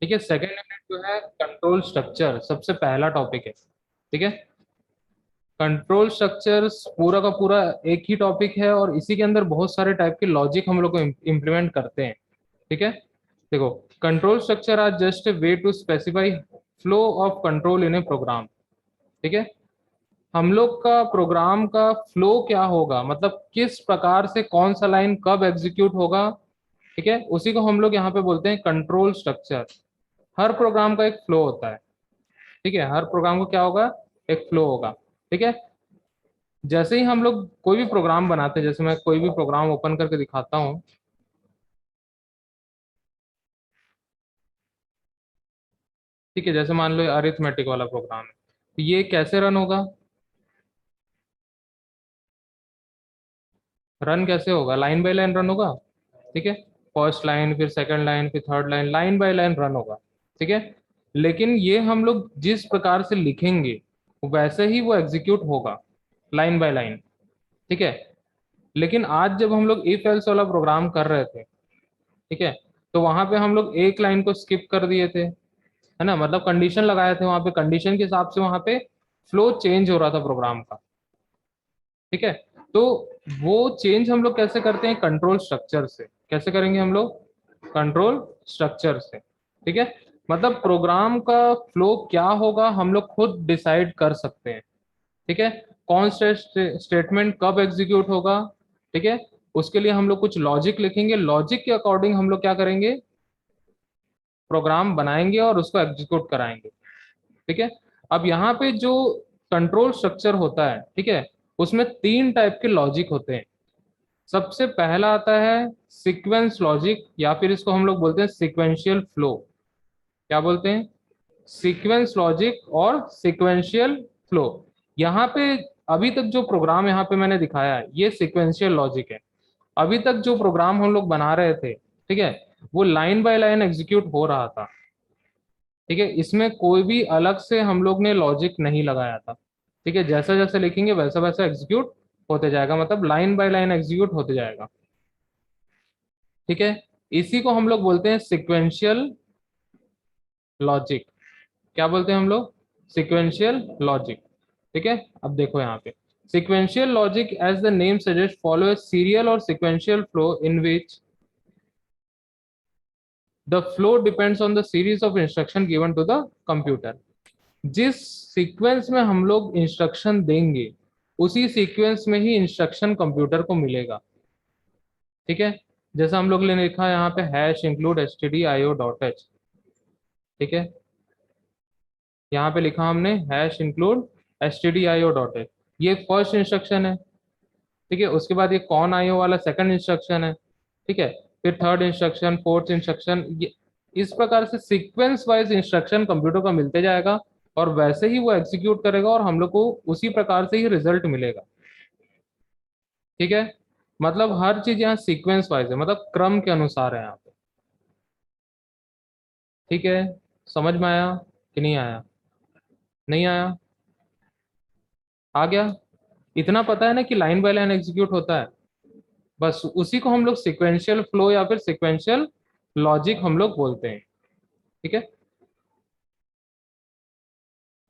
ठीक है, second unit जो है कंट्रोल स्ट्रक्चर, सबसे पहला टॉपिक है। ठीक है, कंट्रोल स्ट्रक्चर्स पूरा का पूरा एक ही टॉपिक है और इसी के अंदर बहुत सारे टाइप के लॉजिक हम लोग को इम्प्लीमेंट करते हैं। ठीक है, देखो, control structure are just a way to specify flow of control in a program. ठीक है, हम लोग का प्रोग्राम का फ्लो क्या होगा, मतलब किस प्रकार से कौन सा लाइन कब एग्जीक्यूट होगा। ठीक है, उसी को हम लोग यहाँ पे बोलते हैं कंट्रोल स्ट्रक्चर। हर प्रोग्राम का एक फ्लो होता है। ठीक है, हर प्रोग्राम को क्या होगा, एक फ्लो होगा। ठीक है, जैसे ही हम लोग कोई भी प्रोग्राम बनाते हैं, जैसे मैं कोई भी प्रोग्राम ओपन करके दिखाता हूँ। ठीक है, जैसे मान लो अरिथमेटिक वाला प्रोग्राम है, तो ये कैसे रन होगा, रन कैसे होगा, लाइन बाय लाइन रन होगा। ठीक है, फर्स्ट लाइन, फिर सेकंड लाइन, फिर third line, line by line run होगा। ठीक है, लेकिन ये हम लोग जिस प्रकार से लिखेंगे वैसे ही वो एग्जीक्यूट होगा, लाइन बाय लाइन। ठीक है, लेकिन आज जब हम लोग इफ एल्स वाला प्रोग्राम कर रहे थे, ठीक है, तो वहां पे हम लोग एक लाइन को स्किप कर दिए थे, है ना, मतलब कंडीशन लगाए थे, वहां पे कंडीशन के हिसाब से वहां पे फ्लो चेंज हो रहा था प्रोग्राम का। ठीक है, तो वो चेंज हम लोग कैसे करते हैं, कंट्रोल स्ट्रक्चर से। कैसे करेंगे हम लोग, कंट्रोल स्ट्रक्चर से। ठीक है, मतलब प्रोग्राम का फ्लो क्या होगा हम लोग खुद डिसाइड कर सकते हैं। ठीक है, कौन सा स्टेटमेंट कब एग्जीक्यूट होगा। ठीक है, उसके लिए हम लोग कुछ लॉजिक लिखेंगे, लॉजिक के अकॉर्डिंग हम लोग क्या करेंगे, प्रोग्राम बनाएंगे और उसको एग्जीक्यूट कराएंगे। ठीक है, अब यहाँ पे जो कंट्रोल स्ट्रक्चर होता है, ठीक है, उसमें तीन टाइप के लॉजिक होते हैं। सबसे पहला आता है सीक्वेंस लॉजिक, या फिर इसको हम लोग बोलते हैं सीक्वेंशियल फ्लो। क्या बोलते हैं, सीक्वेंस लॉजिक और सीक्वेंशियल फ्लो। यहाँ पे अभी तक जो प्रोग्राम यहाँ पे मैंने दिखाया है ये सीक्वेंशियल लॉजिक है। अभी तक जो प्रोग्राम हम लोग बना रहे थे, ठीक है, वो लाइन बाय लाइन एग्जीक्यूट हो रहा था। ठीक है, इसमें कोई भी अलग से हम लोग ने लॉजिक नहीं लगाया था। ठीक है, जैसा जैसे लिखेंगे वैसा वैसा एग्जीक्यूट होते जाएगा, मतलब लाइन बाय लाइन एग्जीक्यूट होते जाएगा। ठीक है, इसी को हम लोग बोलते हैं सिक्वेंशियल लॉजिक। क्या बोलते हैं हम लोग, सिक्वेंशियल लॉजिक। ठीक है, अब देखो यहाँ पे sequential logic as the name suggest follow a serial और sequential flow in which the flow depends on the series of instruction given to the computer. जिस सीक्वेंस में हम लोग इंस्ट्रक्शन देंगे उसी सीक्वेंस में ही इंस्ट्रक्शन कंप्यूटर को मिलेगा। ठीक है, जैसा हम लोग ने लिखा है यहाँ पे hash include S T D I O dot H. ठीक है, यहाँ पे लिखा हमने hash include S T D I O dot H, ये फर्स्ट इंस्ट्रक्शन है। ठीक है, उसके बाद ये कौन आई ओ वाला सेकंड इंस्ट्रक्शन है। ठीक है, फिर थर्ड इंस्ट्रक्शन, फोर्थ इंस्ट्रक्शन, ये इस प्रकार से सीक्वेंस वाइज इंस्ट्रक्शन कंप्यूटर को मिलते जाएगा और वैसे ही वो एग्जीक्यूट करेगा और हम लोग को उसी प्रकार से ही रिजल्ट मिलेगा। ठीक है, मतलब हर चीज यहाँ सीक्वेंस वाइज है, मतलब क्रम के अनुसार है यहाँ पे। ठीक है, समझ में आया कि नहीं आया, नहीं आया, आ गया। इतना पता है ना कि लाइन बाय लाइन एग्जीक्यूट होता है, बस उसी को हम लोग सिक्वेंशियल फ्लो या फिर सिक्वेंशियल लॉजिक हम लोग बोलते हैं। ठीक है,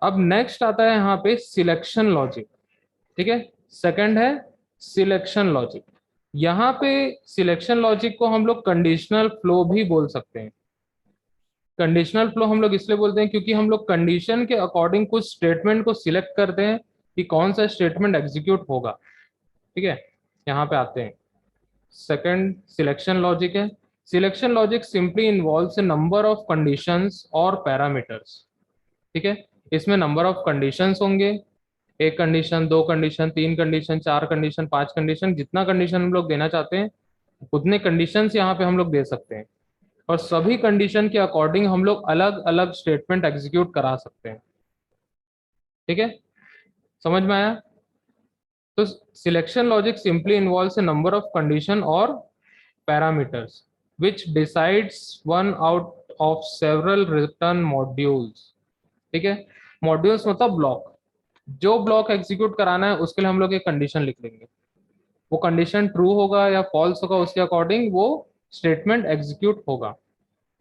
अब नेक्स्ट आता है यहाँ पे सिलेक्शन लॉजिक। ठीक है, सेकंड है सिलेक्शन लॉजिक। यहाँ पे सिलेक्शन लॉजिक को हम लोग कंडीशनल फ्लो भी बोल सकते हैं। कंडीशनल फ्लो हम लोग इसलिए बोलते हैं क्योंकि हम लोग कंडीशन के अकॉर्डिंग कुछ स्टेटमेंट को सिलेक्ट करते हैं कि कौन सा स्टेटमेंट एग्जीक्यूट होगा। ठीक है, यहाँ पे आते हैं, सेकंड सिलेक्शन लॉजिक है। Selection logic simply involves A number of conditions और पैरामीटर्स। ठीक है, इसमें नंबर ऑफ कंडीशंस होंगे, एक कंडीशन, दो कंडीशन, तीन कंडीशन, चार कंडीशन, पांच कंडीशन, जितना कंडीशन हम लोग देना चाहते हैं उतने कंडीशंस यहाँ पे हम लोग दे सकते हैं। और सभी कंडीशन के अकॉर्डिंग हम लोग अलग अलग स्टेटमेंट एग्जीक्यूट करा सकते हैं। ठीक है, समझ में आया। तो selection logic simply involves A number of condition और parameters which decides one out of several written modules। ठीक है, मॉड्यूल्स मतलब ब्लॉक, जो ब्लॉक एग्जीक्यूट कराना है उसके लिए हम लोग एक कंडीशन लिख लेंगे, वो कंडीशन ट्रू होगा या फॉल्स होगा उसके अकॉर्डिंग वो स्टेटमेंट एग्जीक्यूट होगा।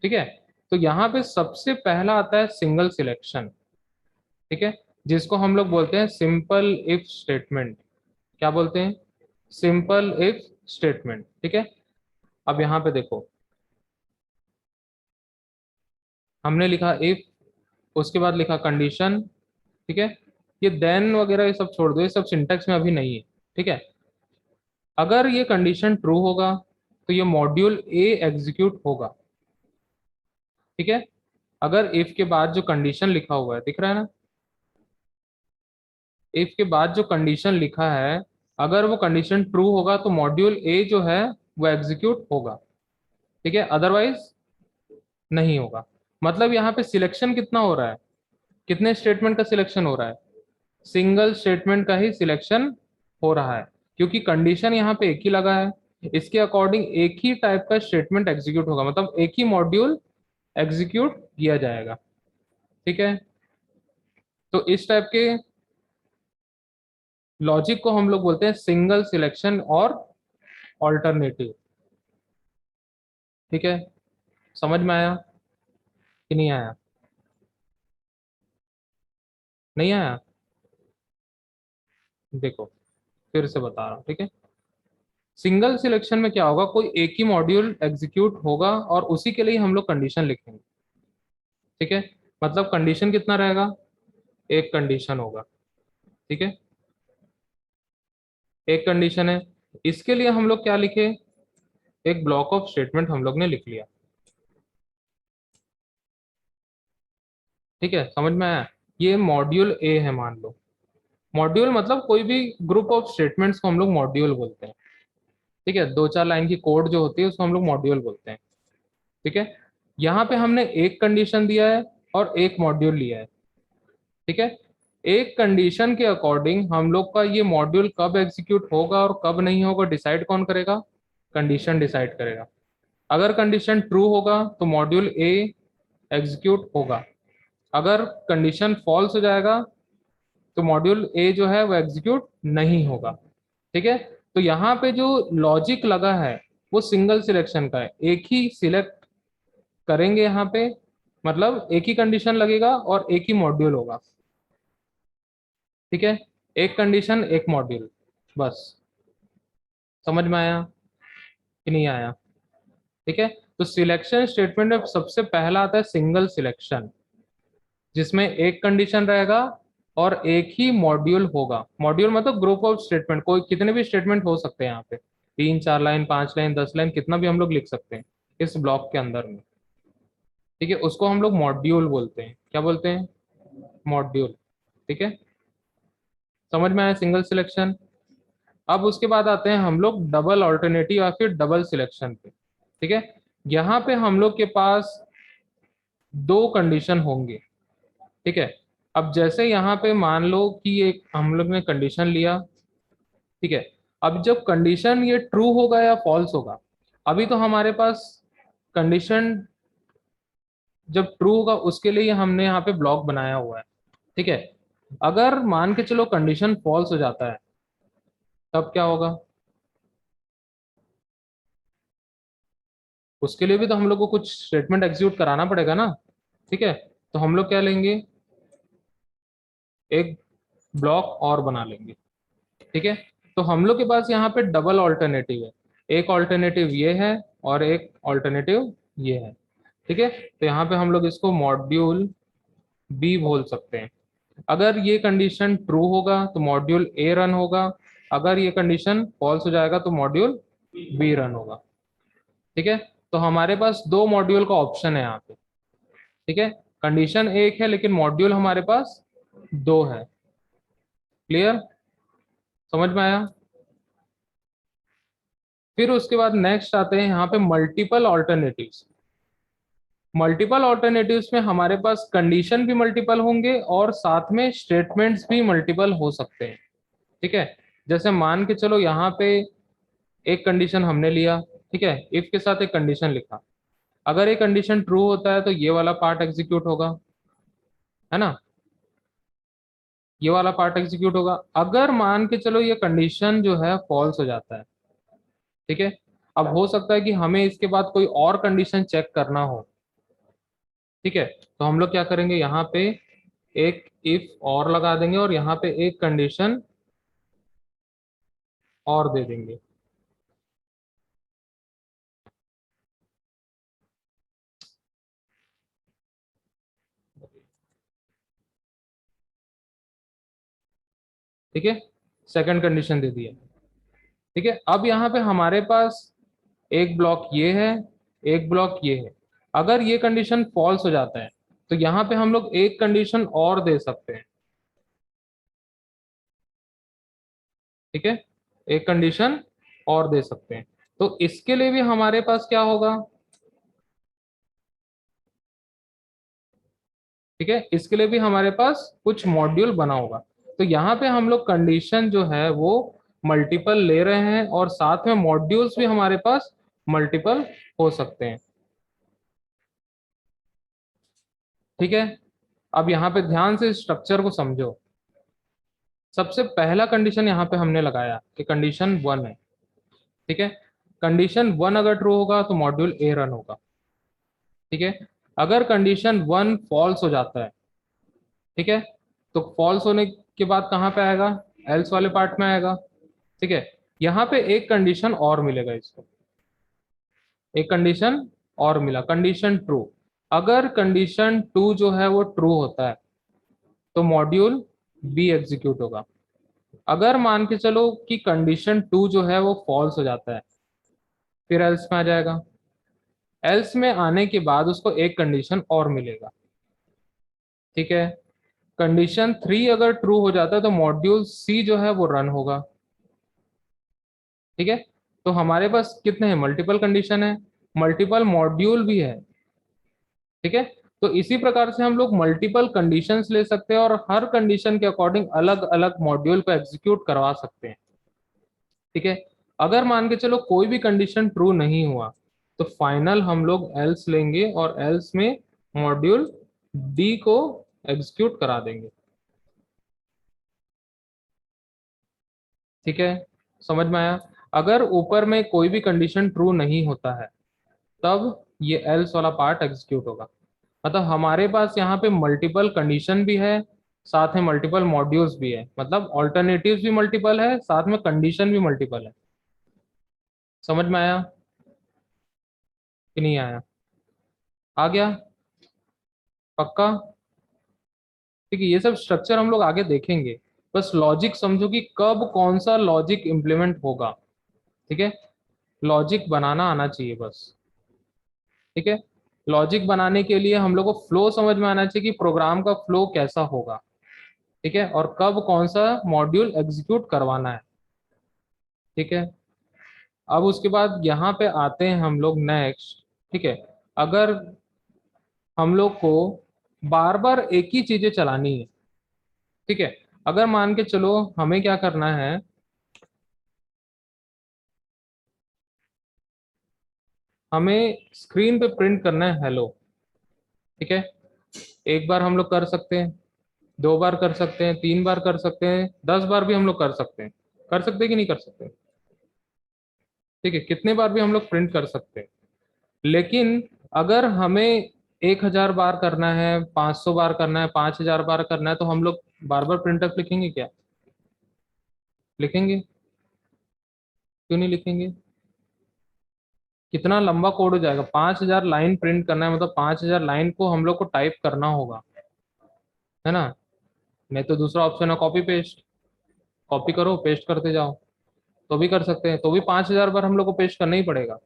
ठीक है, तो यहाँ पे सबसे पहला आता है सिंगल सिलेक्शन, ठीक है, जिसको हम लोग बोलते हैं सिंपल इफ स्टेटमेंट। क्या बोलते हैं? सिंपल इफ स्टेटमेंट, ठीक है। अब यहाँ पे देखो, हमने लिखा इफ, उसके बाद लिखा कंडीशन, ठीक है। ये देन वगैरह ये सब छोड़ दो, ये सब सिंटेक्स में अभी नहीं है, ठीक है। अगर ये कंडीशन ट्रू होगा तो ये मॉड्यूल ए एग्जीक्यूट होगा, ठीक है। अगर इफ के बाद जो कंडीशन लिखा हुआ है, दिख रहा है ना, इफ के बाद जो कंडीशन लिखा है, अगर वो कंडीशन ट्रू होगा तो मॉड्यूल ए जो है वो एग्जीक्यूट होगा, ठीक है, अदरवाइज नहीं होगा। मतलब यहाँ पे सिलेक्शन कितना हो रहा है, कितने स्टेटमेंट का सिलेक्शन हो रहा है? सिंगल स्टेटमेंट का ही सिलेक्शन हो रहा है, क्योंकि कंडीशन यहाँ पे एक ही लगा है। इसके अकॉर्डिंग एक ही टाइप का स्टेटमेंट एग्जीक्यूट होगा, मतलब एक ही मॉड्यूल एग्जीक्यूट किया जाएगा, ठीक है। तो इस टाइप के लॉजिक को हम लोग बोलते हैं सिंगल सिलेक्शन और ऑल्टरनेटिव, ठीक है। समझ में आया कि नहीं आया? नहीं आया? देखो, फिर से बता रहा हूँ, ठीक है। सिंगल सिलेक्शन में क्या होगा, कोई एक ही मॉड्यूल एग्जीक्यूट होगा और उसी के लिए हम लोग कंडीशन लिखेंगे, ठीक है। मतलब कंडीशन कितना रहेगा, एक कंडीशन होगा, ठीक है, एक कंडीशन है। इसके लिए हम लोग क्या लिखे, एक ब्लॉक ऑफ स्टेटमेंट हम लोग ने लिख लिया, ठीक है। समझ में आया? ये मॉड्यूल ए है मान लो। मॉड्यूल मतलब कोई भी ग्रुप ऑफ स्टेटमेंट्स को हम लोग मॉड्यूल बोलते हैं, ठीक है। दो चार लाइन की कोड जो होती है उसको हम लोग मॉड्यूल बोलते हैं, ठीक है। यहाँ पे हमने एक कंडीशन दिया है और एक मॉड्यूल लिया है, ठीक है। एक कंडीशन के अकॉर्डिंग हम लोग का ये मॉड्यूल कब एग्जीक्यूट होगा और कब नहीं होगा डिसाइड कौन करेगा? कंडीशन डिसाइड करेगा। अगर कंडीशन ट्रू होगा तो मॉड्यूल ए एग्जीक्यूट होगा, अगर कंडीशन फॉल्स हो जाएगा तो मॉड्यूल ए जो है वो एग्जीक्यूट नहीं होगा, ठीक है। तो यहाँ पे जो लॉजिक लगा है वो सिंगल सिलेक्शन का है, एक ही सिलेक्ट करेंगे यहाँ पे, मतलब एक ही कंडीशन लगेगा और एक ही मॉड्यूल होगा, ठीक है। एक कंडीशन एक मॉड्यूल, बस। समझ में आया कि नहीं आया? ठीक है। तो सिलेक्शन स्टेटमेंट में सबसे पहला आता है सिंगल सिलेक्शन, जिसमें एक कंडीशन रहेगा और एक ही मॉड्यूल होगा। मॉड्यूल मतलब ग्रुप ऑफ स्टेटमेंट, कोई कितने भी स्टेटमेंट हो सकते हैं यहाँ पे, 3 4 लाइन 5 लाइन 10 लाइन कितना भी हम लोग लिख सकते हैं इस ब्लॉक के अंदर में, ठीक है। उसको हम लोग मॉड्यूल बोलते हैं, क्या बोलते हैं? मॉड्यूल, ठीक है। समझ में आया सिंगल सिलेक्शन? अब उसके बाद आते हैं हम लोग डबल ऑल्टरनेटिव या फिर डबल सिलेक्शन पे, ठीक है। यहाँ पे हम लोग के पास दो कंडीशन होंगे, ठीक है। अब जैसे यहाँ पे मान लो कि एक हम लोग ने कंडीशन लिया, ठीक है। अब जब कंडीशन ये ट्रू होगा या फॉल्स होगा, अभी तो हमारे पास कंडीशन जब ट्रू होगा उसके लिए हमने यहाँ पे ब्लॉक बनाया हुआ है, ठीक है। अगर मान के चलो कंडीशन फॉल्स हो जाता है, तब क्या होगा? उसके लिए भी तो हम लोग को कुछ स्टेटमेंट एग्जीक्यूट कराना पड़ेगा ना, ठीक है। तो हम लोग क्या लेंगे, एक ब्लॉक और बना लेंगे, ठीक है। तो हम लोग के पास यहाँ पे डबल ऑल्टरनेटिव है, एक ऑल्टरनेटिव ये है और एक ऑल्टरनेटिव ये है, ठीक है। तो यहाँ पे हम लोग इसको मॉड्यूल बी बोल सकते हैं। अगर ये कंडीशन ट्रू होगा तो मॉड्यूल ए रन होगा, अगर ये कंडीशन फॉल्स हो जाएगा तो मॉड्यूल बी रन होगा, ठीक है। तो हमारे पास दो मॉड्यूल का ऑप्शन है यहाँ पे, ठीक है। कंडीशन एक है लेकिन मॉड्यूल हमारे पास दो है। क्लियर? समझ में आया? फिर उसके बाद नेक्स्ट आते हैं यहाँ पे मल्टीपल ऑल्टरनेटिव्स। मल्टीपल ऑल्टरनेटिव्स में हमारे पास कंडीशन भी मल्टीपल होंगे और साथ में स्टेटमेंट्स भी मल्टीपल हो सकते हैं, ठीक है। जैसे मान के चलो यहाँ पे एक कंडीशन हमने लिया, ठीक है, इफ के साथ एक कंडीशन लिखा। अगर ये कंडीशन ट्रू होता है तो ये वाला पार्ट एग्जीक्यूट होगा, है ना, ये वाला पार्ट एग्जीक्यूट होगा। अगर मान के चलो ये कंडीशन जो है फॉल्स हो जाता है, ठीक है। अब हो सकता है कि हमें इसके बाद कोई और कंडीशन चेक करना हो, ठीक है, तो हम लोग क्या करेंगे, यहाँ पे एक इफ और लगा देंगे और यहाँ पे एक कंडीशन और दे देंगे। ठीक है, सेकंड कंडीशन दे दिया। ठीक है, अब यहाँ पे हमारे पास एक ब्लॉक ये है, एक ब्लॉक ये है। अगर ये कंडीशन फॉल्स हो जाता है तो यहाँ पे हम लोग एक कंडीशन और दे सकते हैं। ठीक है, एक कंडीशन और दे सकते हैं। तो इसके लिए भी हमारे पास क्या होगा, ठीक है, इसके लिए भी हमारे पास कुछ मॉड्यूल बना होगा। तो यहाँ पे हम लोग कंडीशन जो है वो मल्टीपल ले रहे हैं और साथ में मॉड्यूल्स भी हमारे पास मल्टीपल हो सकते हैं। ठीक है, अब यहाँ पे ध्यान से स्ट्रक्चर को समझो। सबसे पहला कंडीशन यहाँ पे हमने लगाया कि कंडीशन 1 है। ठीक है, कंडीशन 1 अगर ट्रू होगा तो मॉड्यूल ए रन होगा। ठीक है, अगर कंडीशन 1 फॉल्स हो जाता है, ठीक है, तो फॉल्स होने के बाद कहाँ पे आएगा, एल्स वाले पार्ट में आएगा। ठीक है, यहाँ पे एक कंडीशन और मिलेगा इसको, एक कंडीशन और मिला, कंडीशन ट्रू। अगर कंडीशन 2 जो है वो ट्रू होता है तो मॉड्यूल बी एग्जीक्यूट होगा। अगर मान के चलो कि कंडीशन 2 जो है वो फॉल्स हो जाता है, फिर एल्स में आ जाएगा। एल्स में आने के बाद उसको एक कंडीशन और मिलेगा। ठीक है, कंडीशन 3 अगर ट्रू हो जाता है तो मॉड्यूल सी जो है वो रन होगा। ठीक है, तो हमारे पास कितने हैं, मल्टीपल कंडीशन है, मल्टीपल मॉड्यूल भी है। ठीक है, तो इसी प्रकार से हम लोग मल्टीपल कंडीशंस ले सकते हैं और हर कंडीशन के अकॉर्डिंग अलग अलग मॉड्यूल को एग्जीक्यूट करवा सकते हैं। ठीक है, अगर मान के चलो कोई भी कंडीशन ट्रू नहीं हुआ तो फाइनल हम लोग एल्स लेंगे और एल्स में मॉड्यूल डी को एग्जीक्यूट करा देंगे। ठीक है, समझ में आया। अगर ऊपर में कोई भी कंडीशन ट्रू नहीं होता है तब ये एल्स वाला पार्ट एग्जीक्यूट होगा। मतलब हमारे पास यहाँ पे मल्टीपल कंडीशन भी है, साथ में मल्टीपल मॉड्यूल्स भी है, मतलब ऑल्टरनेटिव्स भी मल्टीपल है, साथ में कंडीशन भी मल्टीपल है। समझ में आया कि नहीं आया, आ गया, पक्का। ठीक है, ये सब स्ट्रक्चर हम लोग आगे देखेंगे, बस लॉजिक समझो कि कब कौन सा लॉजिक इंप्लीमेंट होगा। ठीक है, लॉजिक बनाना आना चाहिए बस। ठीक है, लॉजिक बनाने के लिए हम लोग को फ्लो समझ में आना चाहिए कि प्रोग्राम का फ्लो कैसा होगा। ठीक है, और कब कौन सा मॉड्यूल एग्जीक्यूट करवाना है। ठीक है, अब उसके बाद यहाँ पे आते हैं हम लोग नेक्स्ट। ठीक है, अगर हम लोग को बार बार एक ही चीजें चलानी है, ठीक है, अगर मान के चलो हमें क्या करना है, हमें स्क्रीन पे प्रिंट करना है हेलो। ठीक है, एक बार हम लोग कर सकते हैं, 2 बार कर सकते हैं, 3 बार कर सकते हैं, 10 बार भी हम लोग कर सकते हैं। कर सकते हैं कि नहीं कर सकते। ठीक है, कितने बार भी हम लोग प्रिंट कर सकते हैं। लेकिन अगर हमें 1000 बार करना है, 500 बार करना है, 5000 बार करना है तो हम लोग बार बार प्रिंटफ लिखेंगे क्या, लिखेंगे, क्यों नहीं लिखेंगे। कितना लंबा कोड हो जाएगा, 5000 लाइन प्रिंट करना है, मतलब 5000 लाइन को हम लोग को टाइप करना होगा, है ना। नहीं तो दूसरा ऑप्शन है कॉपी पेस्ट, कॉपी करो पेस्ट करते जाओ, तो भी कर सकते हैं, तो भी 5000 बार हम लोग को पेस्ट करना ही पड़ेगा,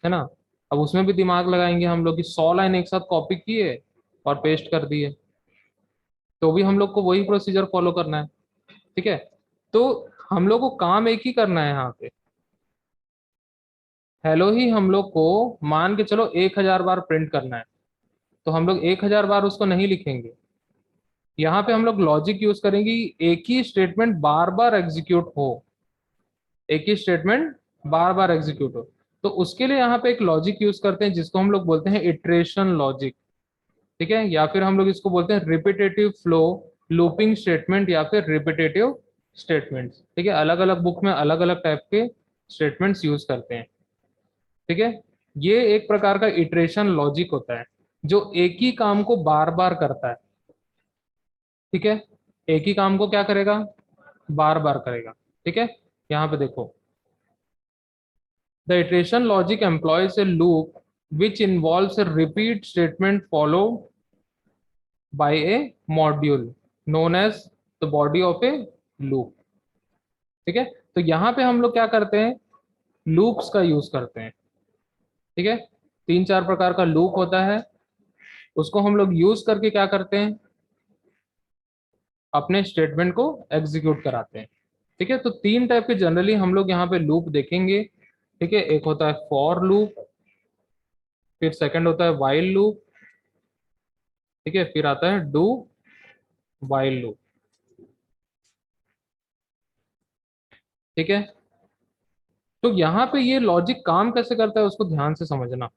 है ना। अब उसमें भी दिमाग लगाएंगे हम लोग कि 100 लाइन एक साथ कॉपी किए और पेस्ट कर दिए, तो भी हम लोग को वही प्रोसीजर फॉलो करना है। ठीक है, तो हम लोग को काम एक ही करना है यहाँ पे, हेलो ही हम लोग को मान के चलो 1000 बार प्रिंट करना है, तो हम लोग 1000 बार उसको नहीं लिखेंगे। यहाँ पे हम लोग लॉजिक यूज करेंगे, एक ही स्टेटमेंट बार बार एग्जीक्यूट हो, एक ही स्टेटमेंट बार बार एग्जीक्यूट हो। तो उसके लिए यहाँ पे एक लॉजिक यूज करते हैं जिसको हम लोग बोलते हैं इटरेशन लॉजिक। ठीक है, या फिर हम लोग इसको बोलते हैं रिपीटेटिव फ्लो लूपिंग स्टेटमेंट या फिर रिपीटेटिव स्टेटमेंट्स। ठीक है, अलग अलग बुक में अलग अलग टाइप के स्टेटमेंट्स यूज करते हैं। ठीक है, ये एक प्रकार का इटरेशन लॉजिक होता है जो एक ही काम को बार बार करता है, ठीक है, एक ही काम को क्या करेगा, बार बार करेगा, ठीक है। यहाँ पे देखो, the iteration logic employees A loop which involves a repeat statement followed by a module known as the body of a loop, ठीक है। तो यहाँ पे हम लोग क्या करते हैं, लूप्स का यूज करते हैं, ठीक है। तीन चार प्रकार का लूप होता है, उसको हम लोग यूज करके क्या करते हैं, अपने स्टेटमेंट को एग्जीक्यूट कराते हैं, ठीक है। तो तीन टाइप के जनरली हम लोग यहाँ पे लूप देखेंगे, ठीक है। एक होता है फॉर लूप, फिर सेकंड होता है व्हाइल लूप, ठीक है, फिर आता है डू व्हाइल लूप, ठीक है। तो यहाँ पे ये लॉजिक काम कैसे करता है उसको ध्यान से समझना,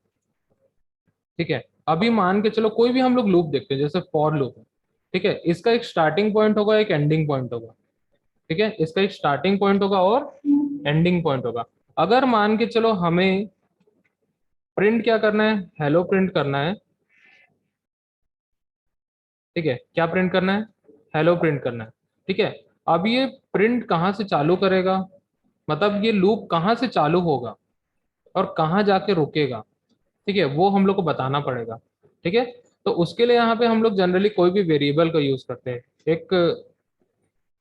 ठीक है। अभी मान के चलो कोई भी हम लोग लूप देखते हैं, जैसे फॉर लूप है, ठीक है, इसका एक स्टार्टिंग पॉइंट होगा, एक एंडिंग पॉइंट होगा, ठीक है, इसका एक स्टार्टिंग पॉइंट होगा और एंडिंग पॉइंट होगा। अगर मान के चलो हमें प्रिंट क्या करना है, हेलो प्रिंट करना है, ठीक है, क्या प्रिंट करना है, हेलो प्रिंट करना है, ठीक है। अब ये प्रिंट कहाँ से चालू करेगा, मतलब ये लूप कहाँ से चालू होगा और कहाँ जाके रुकेगा, ठीक है, वो हम लोग को बताना पड़ेगा, ठीक है। तो उसके लिए यहाँ पे हम लोग जनरली कोई भी वेरिएबल का यूज करते हैं। एक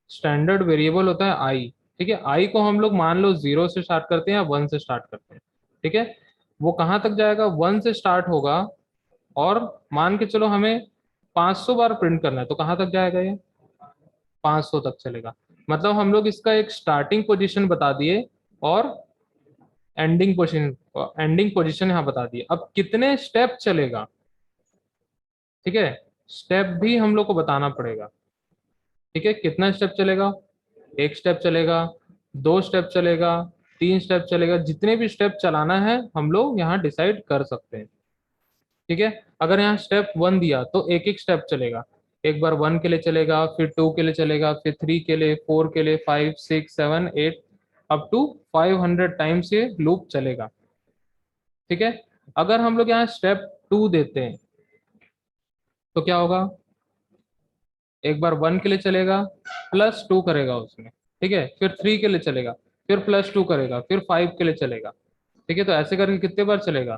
स्टैंडर्ड वेरिएबल होता है आई, ठीक है। आई को हम लोग मान लो 0 से स्टार्ट करते हैं या 1 से स्टार्ट करते हैं, ठीक है। वो कहाँ तक जाएगा, 1 से स्टार्ट होगा, और मान के चलो हमें 500 बार प्रिंट करना है, तो कहाँ तक जाएगा ये, 500 तक चलेगा। मतलब हम लोग इसका एक स्टार्टिंग पोजीशन बता दिए और एंडिंग पोजीशन यहाँ बता दिए। अब कितने स्टेप चलेगा, ठीक है, स्टेप भी हम लोग को बताना पड़ेगा, ठीक है। कितना स्टेप चलेगा, एक स्टेप चलेगा, दो स्टेप चलेगा, तीन स्टेप चलेगा, जितने भी स्टेप चलाना है हम लोग यहाँ डिसाइड कर सकते हैं, ठीक है। अगर यहाँ स्टेप 1 दिया तो एक एक स्टेप चलेगा, एक बार 1 के लिए चलेगा, फिर 2 के लिए चलेगा, फिर 3 के लिए, 4 के लिए, 5 6 7 8, अप टू 500 टाइम्स ये लूप चलेगा, ठीक है। अगर हम लोग यहाँ स्टेप 2 देते हैं तो क्या होगा, एक बार 1 के लिए चलेगा, +2 करेगा उसमें, ठीक है, फिर 3 के लिए चलेगा, फिर +2 करेगा, फिर 5 के लिए चलेगा, ठीक है। तो ऐसे करके कितने बार चलेगा,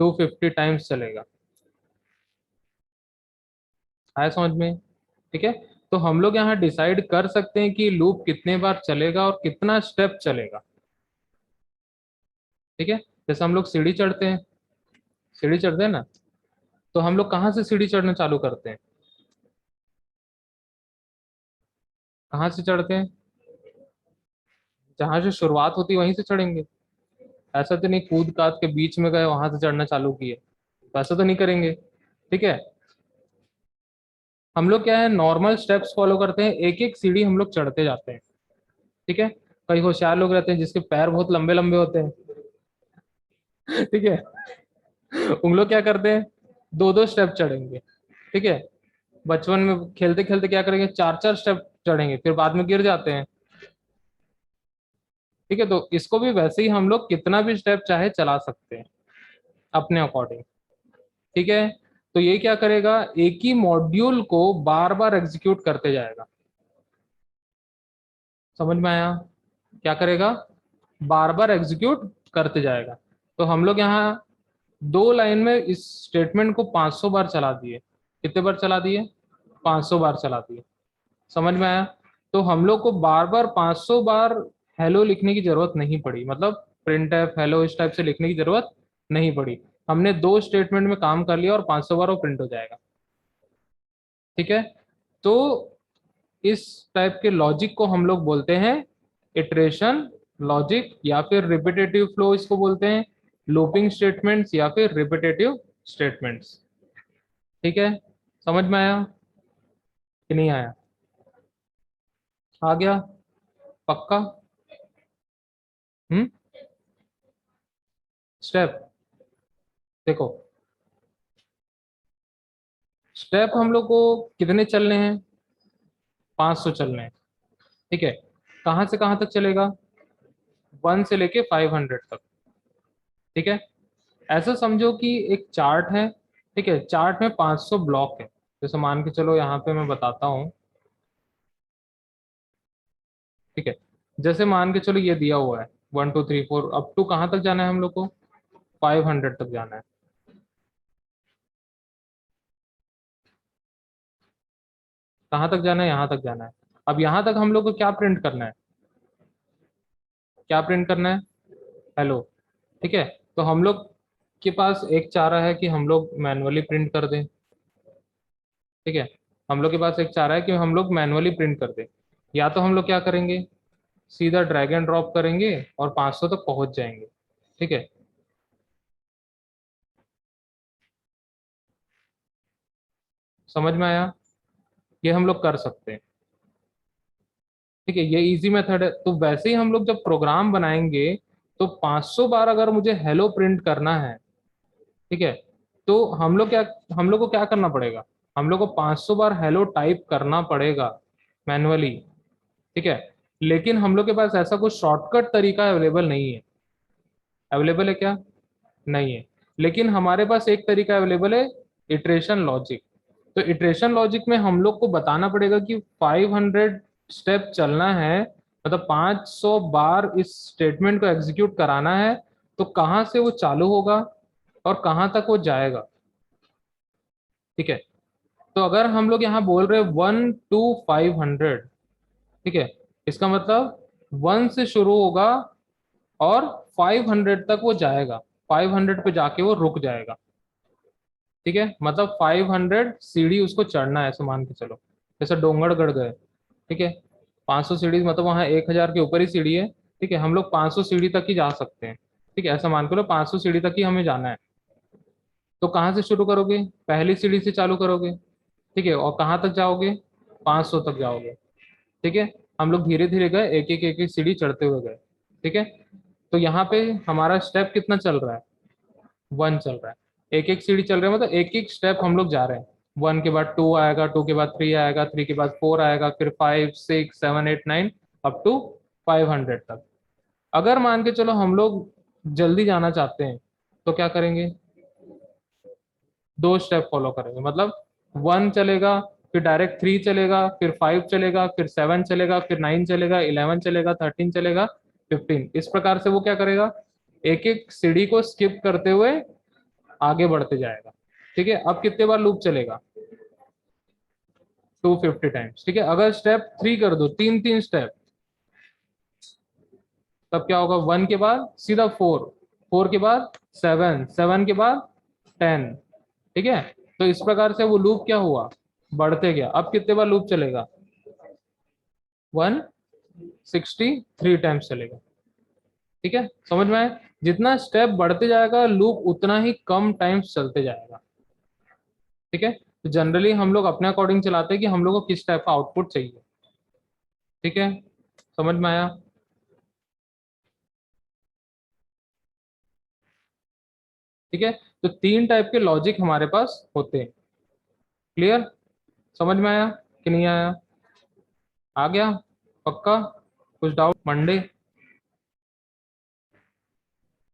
250 टाइम्स चलेगा, आया समझ में, ठीक है। तो हम लोग यहाँ डिसाइड कर सकते हैं कि लूप कितने बार चलेगा और कितना स्टेप चलेगा, ठीक है। जैसे हम लोग सीढ़ी चढ़ते हैं, सीढ़ी चढ़ते हैं ना, तो हम लोग कहाँ से सीढ़ी चढ़ना चालू करते हैं, कहाँ से चढ़ते हैं, जहां से शुरुआत होती है वहीं से चढ़ेंगे। ऐसा तो नहीं कूद काद के बीच में गए वहां से चढ़ना चालू किए, तो ऐसा तो नहीं करेंगे, ठीक है। हम लोग क्या है, नॉर्मल स्टेप्स फॉलो करते हैं, एक एक सीढ़ी हम लोग चढ़ते जाते हैं, ठीक है। कई होशियार लोग रहते हैं जिसके पैर बहुत लंबे लंबे होते हैं, ठीक है, उन लोग क्या करते हैं, दो दो स्टेप चढ़ेंगे, ठीक है। बचपन में खेलते खेलते क्या करेंगे, चार चार स्टेप चढ़ेंगे, फिर बाद में गिर जाते हैं, ठीक है। तो इसको भी वैसे ही हम लोग कितना भी स्टेप चाहे चला सकते हैं अपने अकॉर्डिंग, ठीक है। तो ये क्या करेगा, एक ही मॉड्यूल को बार बार एग्जीक्यूट करते जाएगा, समझ में आया, क्या करेगा, बार बार एग्जीक्यूट करते जाएगा। तो हम लोग यहाँ दो लाइन में इस स्टेटमेंट को 500 बार चला दिए, कितने बार चला दिए, 500 बार चला दिए, समझ में आया। तो हम लोग को बार बार 500 बार हेलो लिखने की जरूरत नहीं पड़ी, मतलब प्रिंट एफ हेलो इस टाइप से लिखने की जरूरत नहीं पड़ी। हमने दो स्टेटमेंट में काम कर लिया और 500 बार वो प्रिंट हो जाएगा, ठीक है। तो इस टाइप के लॉजिक को हम लोग बोलते हैं इटरेशन लॉजिक, या फिर रिपीटेटिव फ्लो इसको बोलते हैं, लूपिंग स्टेटमेंट्स या फिर रिपीटेटिव स्टेटमेंट्स, ठीक है। समझ में आया कि नहीं आया, आ गया, पक्का। हम्म, स्टेप देखो, स्टेप हम लोग को कितने चलने हैं, 500 चलने हैं, ठीक है। कहाँ से कहाँ तक चलेगा, 1 से लेके 500 तक, ठीक है। ऐसा समझो कि एक चार्ट है, ठीक है, चार्ट में 500 ब्लॉक है। जैसे मान के चलो यहाँ पे मैं बताता हूँ, ठीक है, जैसे मान के चलो ये दिया हुआ है 1 2 3 4, अप टू कहाँ तक जाना है हम लोग को, 500 तक जाना है। कहाँ तक जाना है, यहाँ तक जाना है। अब यहाँ तक हम लोग को क्या प्रिंट करना है, क्या प्रिंट करना है, हेलो, ठीक है। तो हम लोग के पास एक चारा है कि हम लोग मैनुअली प्रिंट कर दें, ठीक है, हम लोग के पास एक चारा है कि हम लोग मैनुअली प्रिंट कर दें, या तो हम लोग क्या करेंगे, सीधा ड्रैग एंड ड्रॉप करेंगे और 500 तक पहुंच जाएंगे, ठीक है। समझ में आया, ये हम लोग कर सकते हैं, ठीक है, ये इजी मेथड है। तो वैसे ही हम लोग जब प्रोग्राम बनाएंगे, तो 500 बार अगर मुझे हेलो प्रिंट करना है, ठीक है, तो हम लोग को क्या करना पड़ेगा, हम लोग को 500 बार हेलो टाइप करना पड़ेगा मैनुअली, ठीक है। लेकिन हम लोग के पास ऐसा कोई शॉर्टकट तरीका अवेलेबल नहीं है। अवेलेबल है क्या, नहीं है। लेकिन हमारे पास एक तरीका अवेलेबल है, इटरेशन लॉजिक। तो इटरेशन लॉजिक में हम लोग को बताना पड़ेगा कि 500 स्टेप चलना है, मतलब 500 बार इस स्टेटमेंट को एग्जीक्यूट कराना है, तो कहाँ से वो चालू होगा और कहाँ तक वो जाएगा, ठीक है। तो अगर हम लोग यहाँ बोल रहे हैं 1 to 500, ठीक है, इसका मतलब 1 से शुरू होगा और 500 तक वो जाएगा, 500 पे जाके वो रुक जाएगा, ठीक है। मतलब 500 सीढ़ी उसको चढ़ना है, ऐसे मान के चलो, जैसे डोंगरगढ़ गए, ठीक है, 500 सीढ़ी, मतलब वहाँ 1000 के ऊपर ही सीढ़ी है, ठीक है, हम लोग 500 सीढ़ी तक ही जा सकते हैं, ठीक है, ऐसा मान के लो 500 सीढ़ी तक ही हमें जाना है। तो कहाँ से शुरू करोगे, पहली सीढ़ी से चालू करोगे, ठीक है, और कहाँ तक जाओगे, 500 तक जाओगे, ठीक है। हम लोग धीरे धीरे गए, एक एक सीढ़ी चढ़ते हुए गए, ठीक है। तो यहाँ पे हमारा स्टेप कितना चल रहा है, 1 चल रहा है, एक एक सीढ़ी चल रहा है, मतलब एक एक स्टेप हम लोग जा रहे हैं। 1 के बाद 2 आएगा, 2 के बाद 3 आएगा, 3 के बाद 4 आएगा, फिर 5 6 7 8 9 अप टू 500 तक। अगर मान के चलो हम लोग जल्दी जाना चाहते हैं, तो क्या करेंगे, 2 स्टेप फॉलो करेंगे, मतलब 1 चलेगा, फिर डायरेक्ट 3 चलेगा, फिर 5 चलेगा, फिर 7 चलेगा, फिर 9 चलेगा, 11 चलेगा, 13 चलेगा, 15, इस प्रकार से वो क्या करेगा, एक एक सीढ़ी को स्किप करते हुए आगे बढ़ते जाएगा, ठीक है। अब कितने बार लूप चलेगा, 250 टाइम्स, ठीक है। अगर स्टेप 3 कर दो, तीन तीन स्टेप, तब क्या होगा, 1 के बाद सीधा 4, 4 के बाद 7, 7 के बाद 10, ठीक है। तो इस प्रकार से वो लूप क्या हुआ, बढ़ते गया। अब कितने बार लूप चलेगा, 163 टाइम्स चलेगा, ठीक है, समझ में आया। जितना स्टेप बढ़ते जाएगा लूप उतना ही कम टाइम्स चलते जाएगा, ठीक है। तो जनरली हम लोग अपने अकॉर्डिंग चलाते हैं कि हम लोग को किस टाइप का आउटपुट चाहिए, ठीक है, समझ में आया। ठीक है, तो 3 टाइप के लॉजिक हमारे पास होते हैं। क्लियर, समझ में आया कि नहीं आया, आ गया, पक्का, कुछ डाउट मंडे।